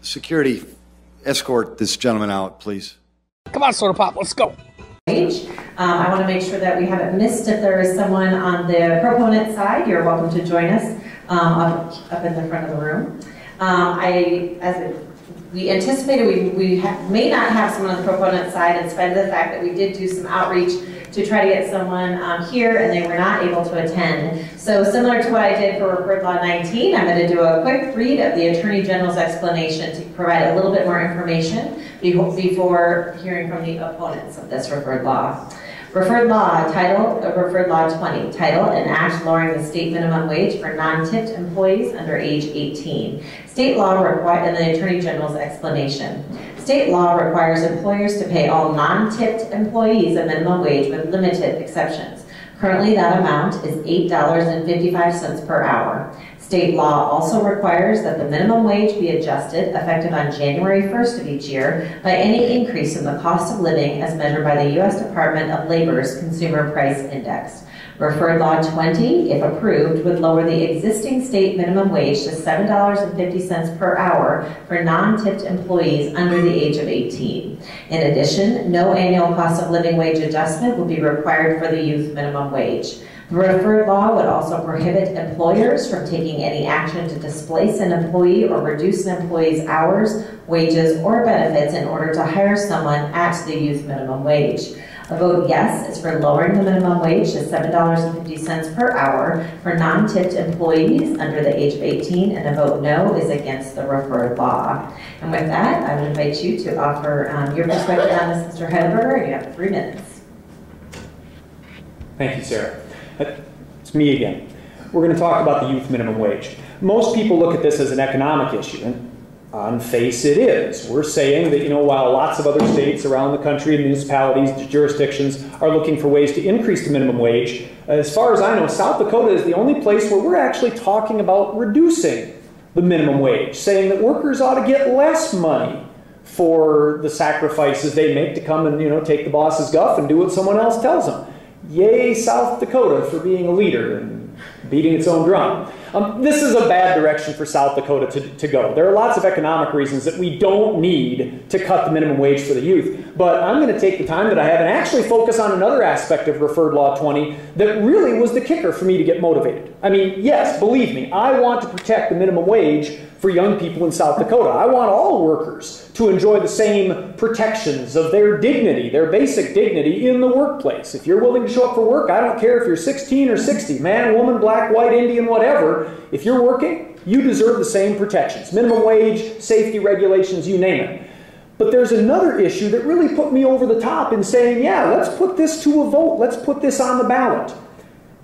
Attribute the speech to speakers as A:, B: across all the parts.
A: Security, escort this gentleman out, please.
B: Come on, Soda Pop, let's go.
C: I want to make sure that we haven't missed if there is someone on the proponent side. You're welcome to join us up in the front of the room. We anticipated we may not have someone on the proponent side in spite of the fact that we did do some outreach to try to get someone here and they were not able to attend. So similar to what I did for Referred Law 19, I'm going to do a quick read of the Attorney General's explanation to provide a little bit more information before hearing from the opponents of this referred law. Referred Law, title, Referred Law 20, title, an act lowering the state minimum wage for non-tipped employees under age 18. State law requires, and the Attorney General's explanation. State law requires employers to pay all non-tipped employees a minimum wage with limited exceptions. Currently, that amount is $8.55 per hour. State law also requires that the minimum wage be adjusted effective on January 1st of each year by any increase in the cost of living as measured by the U.S. Department of Labor's Consumer Price Index. Referred Law 20, if approved, would lower the existing state minimum wage to $7.50 per hour for non-tipped employees under the age of 18. In addition, no annual cost of living wage adjustment will be required for the youth minimum wage. The referred law would also prohibit employers from taking any action to displace an employee or reduce an employee's hours, wages, or benefits in order to hire someone at the youth minimum wage. A vote yes is for lowering the minimum wage to $7.50 per hour for non-tipped employees under the age of 18, and a vote no is against the referred law. And with that, I would invite you to offer your perspective on this, Mr. Heidelberger. You have 3 minutes.
D: Thank you, Sarah. It's me again. We're going to talk about the youth minimum wage. Most people look at this as an economic issue, and on face it is. We're saying that, while lots of other states around the country, municipalities, jurisdictions are looking for ways to increase the minimum wage, as far as I know, South Dakota is the only place where we're actually talking about reducing the minimum wage, saying that workers ought to get less money for the sacrifices they make to come and, take the boss's guff and do what someone else tells them. Yay, South Dakota for being a leader and beating its own drum. This is a bad direction for South Dakota to go. There are lots of economic reasons that we don't need to cut the minimum wage for the youth, but I'm going to take the time that I have and actually focus on another aspect of Referred Law 20 that really was the kicker for me to get motivated. I mean, yes, believe me, I want to protect the minimum wage for young people in South Dakota. I want all workers to enjoy the same protections of their dignity, their basic dignity in the workplace. If you're willing to show up for work, I don't care if you're 16 or 60, man, woman, black, white, Indian, whatever. If you're working, you deserve the same protections. Minimum wage, safety regulations, you name it. But there's another issue that really put me over the top in saying, yeah, let's put this to a vote. Let's put this on the ballot.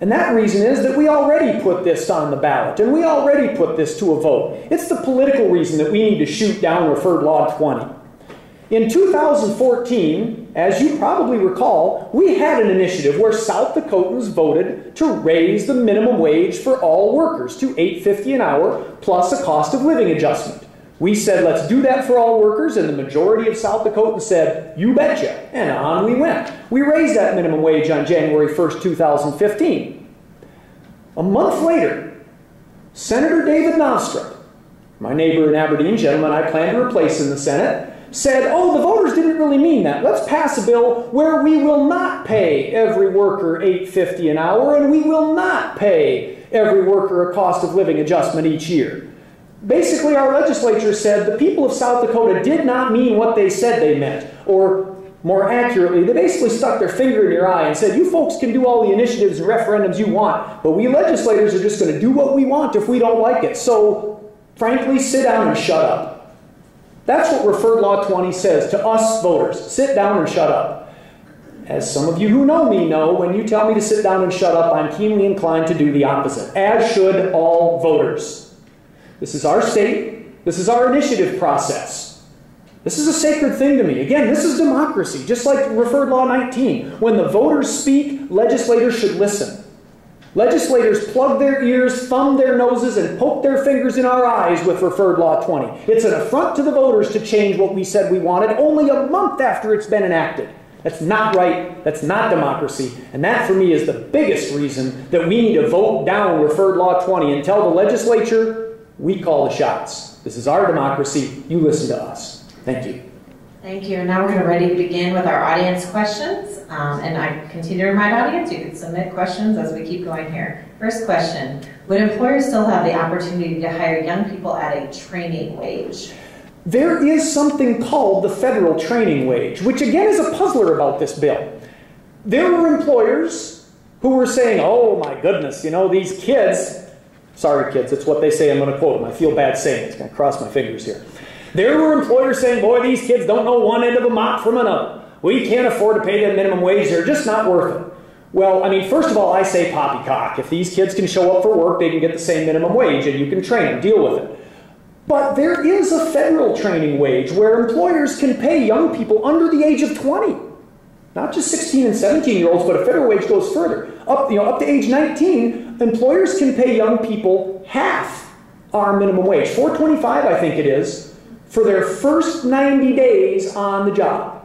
D: And that reason is that we already put this on the ballot, and we already put this to a vote. It's the political reason that we need to shoot down Referred Law 20. In 2014, as you probably recall, we had an initiative where South Dakotans voted to raise the minimum wage for all workers to $8.50 an hour plus a cost of living adjustment. We said, let's do that for all workers, and the majority of South Dakotans said, you betcha, and on we went. We raised that minimum wage on January 1st, 2015. A month later, Senator David Nostrop, my neighbor in Aberdeen, gentleman I plan to replace in the Senate, said, oh, the voters didn't really mean that. Let's pass a bill where we will not pay every worker $8.50 an hour, and we will not pay every worker a cost of living adjustment each year. Basically, our legislature said the people of South Dakota did not mean what they said they meant. Or, more accurately, they basically stuck their finger in your eye and said, you folks can do all the initiatives and referendums you want, but we legislators are just going to do what we want if we don't like it. So, frankly, sit down and shut up. That's what Referred Law 20 says to us voters. Sit down and shut up. As some of you who know me know, when you tell me to sit down and shut up, I'm keenly inclined to do the opposite, as should all voters. This is our state. This is our initiative process. This is a sacred thing to me. Again, this is democracy, just like Referred Law 19. When the voters speak, legislators should listen. Legislators plug their ears, thumb their noses, and poke their fingers in our eyes with Referred Law 20. It's an affront to the voters to change what we said we wanted only a month after it's been enacted. That's not right. That's not democracy. And that, for me, is the biggest reason that we need to vote down Referred Law 20 and tell the legislature we call the shots. This is our democracy. You listen to us. Thank you.
C: Thank you. And now we're ready to begin with our audience questions. And I continue to remind audience, you can submit questions as we keep going here. First question, would employers still have the opportunity to hire young people at a training wage?
D: There is something called the federal training wage, which again is a puzzler about this bill. There were employers who were saying, oh my goodness, you know, these kids, sorry kids, it's what they say, I'm going to quote them. I feel bad saying it. It's going to cross my fingers here. There were employers saying, boy, these kids don't know one end of a mop from another. We can't afford to pay them minimum wage. They're just not worth it. Well, I mean, first of all, I say poppycock. If these kids can show up for work, they can get the same minimum wage, and you can train them, deal with it. But there is a federal training wage where employers can pay young people under the age of 20. Not just 16 and 17-year-olds, but a federal wage goes further. Up to age 19, employers can pay young people half our minimum wage, $4.25 I think it is, for their first 90 days on the job.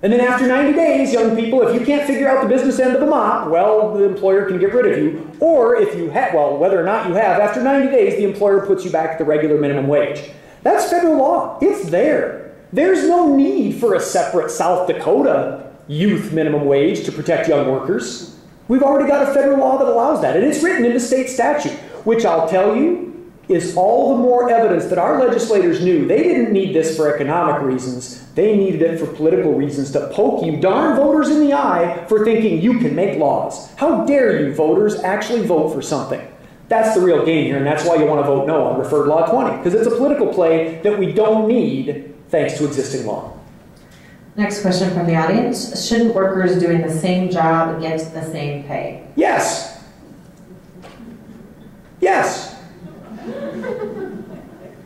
D: And then after 90 days, young people, if you can't figure out the business end of the mop, well, the employer can get rid of you. Or if you have, well, whether or not you have, after 90 days, the employer puts you back at the regular minimum wage. That's federal law. It's there. There's no need for a separate South Dakota youth minimum wage to protect young workers. We've already got a federal law that allows that, and it's written into state statute, which I'll tell you is all the more evidence that our legislators knew they didn't need this for economic reasons. They needed it for political reasons to poke you darn voters in the eye for thinking you can make laws. How dare you voters actually vote for something? That's the real game here, and that's why you want to vote no on Referred Law 20, because it's a political play that we don't need thanks to existing law.
C: Next question from the audience. Shouldn't workers doing the same job get the same pay?
D: Yes. Yes.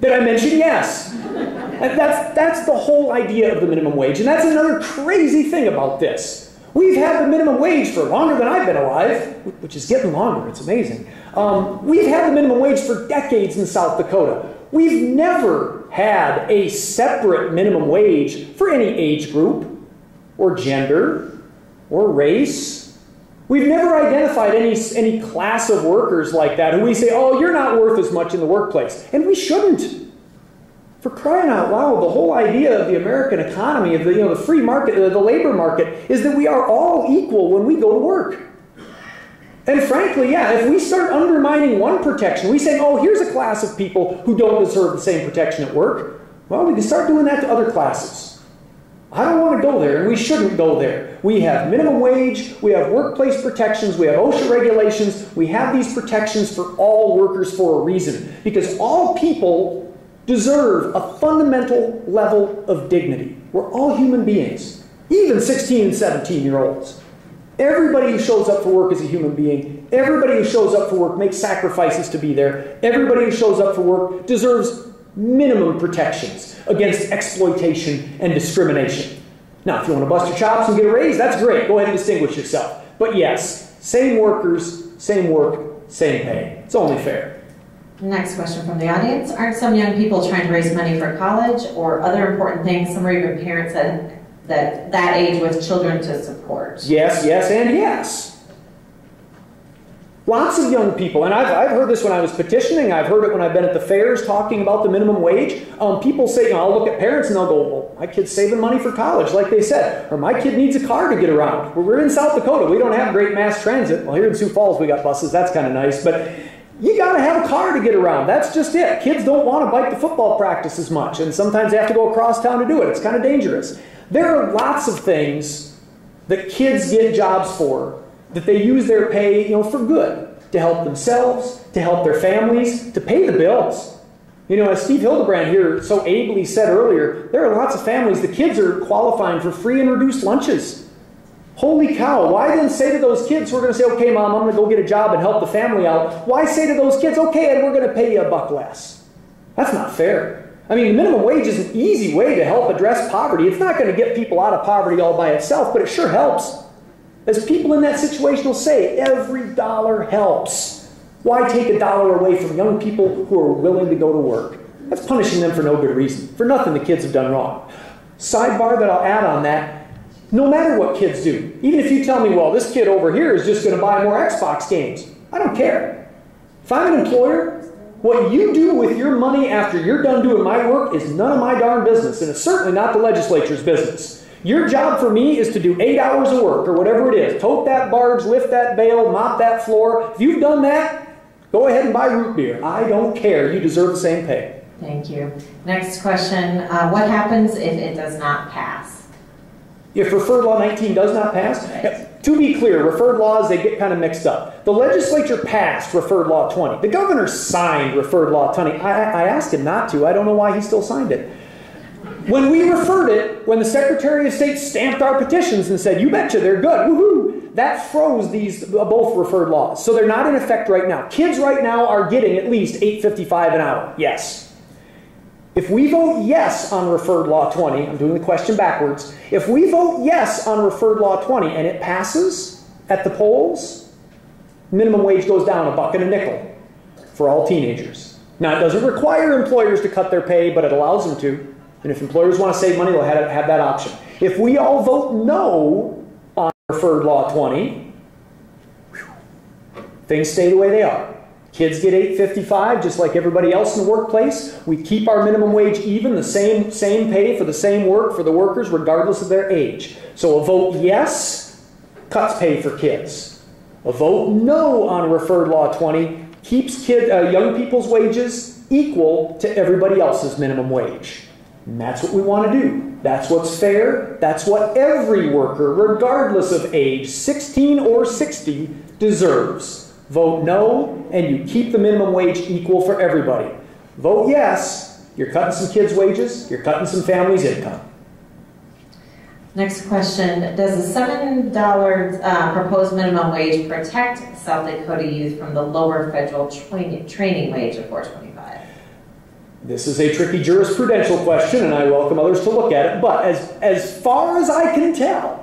D: Did I mention yes? And that's the whole idea of the minimum wage, and that's another crazy thing about this. We've had the minimum wage for longer than I've been alive, which is getting longer, it's amazing. We've had the minimum wage for decades in South Dakota. We've never had a separate minimum wage for any age group, or gender, or race. We've never identified any class of workers like that who we say, oh, you're not worth as much in the workplace. And we shouldn't. For crying out loud, the whole idea of the American economy, of the free market, the labor market, is that we are all equal when we go to work. And frankly, yeah, if we start undermining one protection, we say, oh, here's a class of people who don't deserve the same protection at work, well, we can start doing that to other classes. I don't want to go there, and we shouldn't go there. We have minimum wage, we have workplace protections, we have OSHA regulations, we have these protections for all workers for a reason. Because all people deserve a fundamental level of dignity. We're all human beings, even 16 and 17-year-olds. Everybody who shows up for work is a human being. Everybody who shows up for work makes sacrifices to be there. Everybody who shows up for work deserves minimum protections against exploitation and discrimination. Now, if you want to bust your chops and get a raise, that's great. Go ahead and distinguish yourself. But yes, same workers, same work, same pay. It's only fair.
C: Next question from the audience. Aren't some young people trying to raise money for college or other important things? Some are even parents that age with children to support.
D: Yes, yes, and yes. Lots of young people, and I've heard this when I was petitioning, I've heard it when I've been at the fairs talking about the minimum wage. People say, I'll look at parents and they'll go, well, my kid's saving money for college, like they said, or my kid needs a car to get around. Well, we're in South Dakota, we don't have great mass transit. Well, here in Sioux Falls we got buses, that's kind of nice, but you got to have a car to get around. That's just it. Kids don't want to bike to football practice as much, and sometimes they have to go across town to do it. It's kind of dangerous. There are lots of things that kids get jobs for that they use their pay, for good, to help themselves, to help their families, to pay the bills. As Steve Hildebrand here so ably said earlier, there are lots of families, the kids are qualifying for free and reduced lunches. Holy cow, why then say to those kids who are going to say, okay, Mom, I'm going to go get a job and help the family out, why say to those kids, okay, Ed, we're going to pay you $1 less? That's not fair. I mean, the minimum wage is an easy way to help address poverty. It's not going to get people out of poverty all by itself, but it sure helps. As people in that situation will say, every dollar helps. Why take $1 away from young people who are willing to go to work? That's punishing them for no good reason, for nothing the kids have done wrong. Sidebar that I'll add on that, no matter what kids do, even if you tell me, well, this kid over here is just going to buy more Xbox games, I don't care. If I'm an employer, What you do with your money after you're done doing my work is none of my darn business, and it's certainly not the legislature's business. Your job for me is to do 8 hours of work, or whatever it is. Tote that barge, lift that bale, mop that floor. If you've done that, go ahead and buy root beer. I don't care. You deserve the same pay.
C: Thank you. Next question. What happens if it does not pass?
D: If Referred Law 19 does not pass, to be clear, referred laws, they get kind of mixed up. The legislature passed Referred Law 20. The governor signed Referred Law 20. I asked him not to. I don't know why he still signed it. When we referred it, when the Secretary of State stamped our petitions and said, you betcha, they're good, woohoo, that froze these both referred laws. So they're not in effect right now. Kids right now are getting at least $8.55 an hour. Yes. If we vote yes on Referred Law 20, I'm doing the question backwards. If we vote yes on Referred Law 20 and it passes at the polls, minimum wage goes down $1 and a nickel for all teenagers. Now, it doesn't require employers to cut their pay, but it allows them to. And if employers want to save money, they'll have that option. If we all vote no on Referred Law 20, things stay the way they are. Kids get $8.55 just like everybody else in the workplace. We keep our minimum wage even, the same pay for the same work for the workers regardless of their age. So a vote yes cuts pay for kids. A vote no on Referred Law 20 keeps young people's wages equal to everybody else's minimum wage. And that's what we want to do. That's what's fair. That's what every worker, regardless of age, 16 or 60, deserves. Vote no, and you keep the minimum wage equal for everybody. Vote yes, you're cutting some kids' wages, you're cutting some families' income.
C: Next question. Does the $7 proposed minimum wage protect South Dakota youth from the lower federal training wage of $4.25?
D: This is a tricky jurisprudential question, and I welcome others to look at it. But as far as I can tell,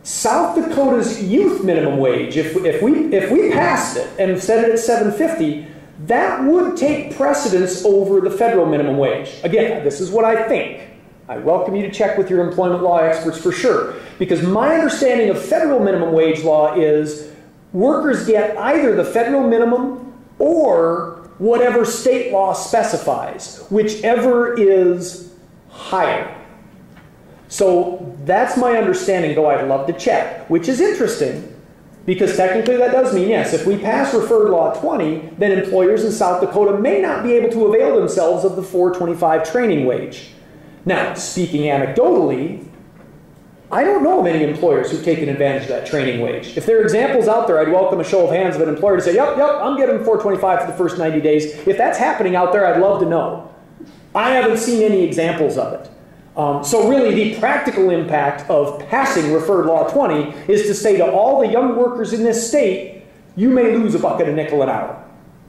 D: South Dakota's youth minimum wage, if we passed it and set it at $7.50, that would take precedence over the federal minimum wage. Again, this is what I think. I welcome you to check with your employment law experts for sure, because my understanding of federal minimum wage law is workers get either the federal minimum or whatever state law specifies, whichever is higher. So that's my understanding, though I'd love to check, which is interesting, because technically that does mean, yes, if we pass Referred Law 20, then employers in South Dakota may not be able to avail themselves of the $4.25 training wage. Now, speaking anecdotally, I don't know of any employers who've taken advantage of that training wage. If there are examples out there, I'd welcome a show of hands of an employer to say, yep, I'm getting $4.25 for the first 90 days. If that's happening out there, I'd love to know. I haven't seen any examples of it. So really the practical impact of passing Referred Law 20 is to say to all the young workers in this state, you may lose $1 and a nickel an hour.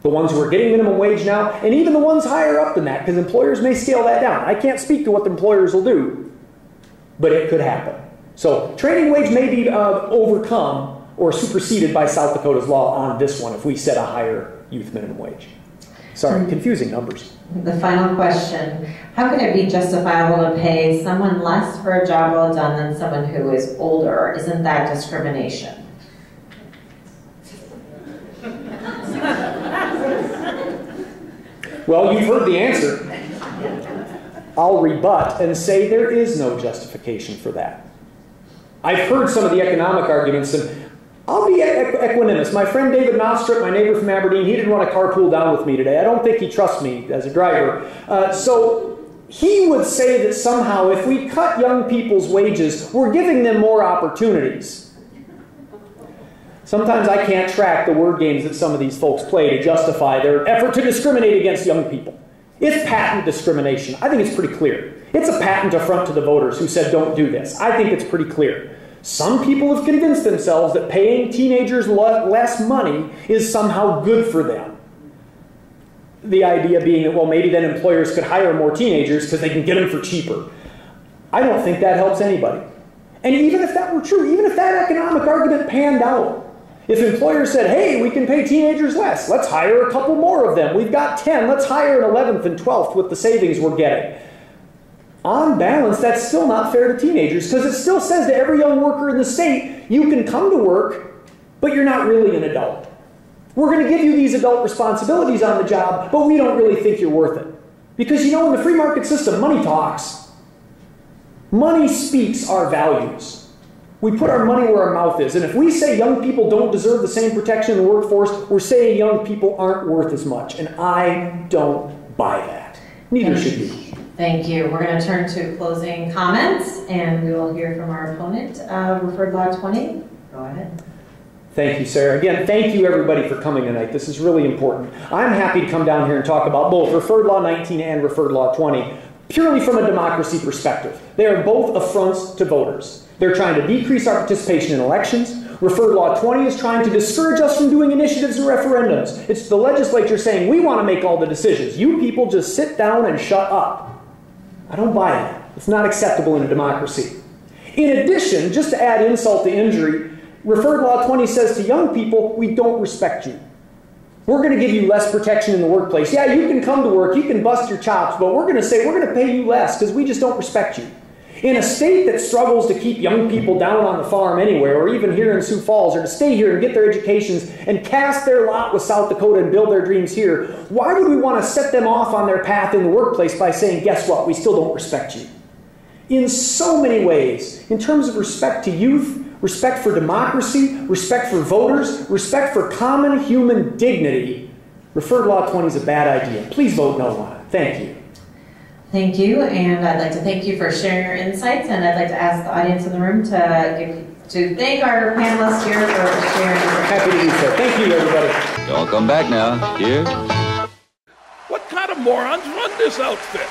D: The ones who are getting minimum wage now, and even the ones higher up than that, because employers may scale that down. I can't speak to what the employers will do, but it could happen. So training wage may be overcome or superseded by South Dakota's law on this one if we set a higher youth minimum wage. Sorry, confusing numbers.
C: The final question. How can it be justifiable to pay someone less for a job well done than someone who is older? Isn't that discrimination?
D: Well, you've heard the answer. I'll rebut and say there is no justification for that. I've heard some of the economic arguments, and I'll be equanimous. My friend David Nostrip, my neighbor from Aberdeen, he didn't want to carpool down with me today. I don't think he trusts me as a driver. So he would say that somehow if we cut young people's wages, we're giving them more opportunities. Sometimes I can't track the word games that some of these folks play to justify their effort to discriminate against young people. It's patent discrimination. I think it's pretty clear. It's a patent affront to the voters who said don't do this. I think it's pretty clear. Some people have convinced themselves that paying teenagers less money is somehow good for them. The idea being that, well, maybe then employers could hire more teenagers because they can get them for cheaper. I don't think that helps anybody. And even if that were true, even if that economic argument panned out, if employers said, hey, we can pay teenagers less, let's hire a couple more of them. We've got 10, let's hire an 11th and 12th with the savings we're getting. On balance, that's still not fair to teenagers because it still says to every young worker in the state, you can come to work, but you're not really an adult. We're going to give you these adult responsibilities on the job, but we don't really think you're worth it. Because you know, in the free market system, money talks. Money speaks our values. We put our money where our mouth is. And if we say young people don't deserve the same protection in the workforce, we're saying young people aren't worth as much. And I don't buy that. Neither should you.
C: Thank you. We're going to turn to closing comments, and we will hear from our opponent. Referred Law 20. Go ahead.
D: Thank you, Sarah. Again, thank you everybody for coming tonight. This is really important. I'm happy to come down here and talk about both Referred Law 19 and Referred Law 20, purely from a democracy perspective. They are both affronts to voters. They're trying to decrease our participation in elections. Referred Law 20 is trying to discourage us from doing initiatives and referendums. It's the legislature saying, we want to make all the decisions. You people just sit down and shut up. I don't buy that. It's not acceptable in a democracy. In addition, just to add insult to injury, Referred Law 20 says to young people, we don't respect you. We're going to give you less protection in the workplace. Yeah, you can come to work, you can bust your chops, but we're going to say we're going to pay you less because we just don't respect you. In a state that struggles to keep young people down on the farm anywhere, or even here in Sioux Falls, or to stay here and get their educations and cast their lot with South Dakota and build their dreams here, why would we want to set them off on their path in the workplace by saying, guess what, we still don't respect you? In so many ways, in terms of respect to youth, respect for democracy, respect for voters, respect for common human dignity, Referred Law 20 is a bad idea. Please vote no on it. Thank you.
C: Thank you, and I'd like to thank you for sharing your insights, and I'd like to ask the audience in the room to thank our panelists here for sharing.
D: Happy to do so. Thank you, everybody.
E: Y'all come back now. Cheers.
B: What kind of morons run this outfit?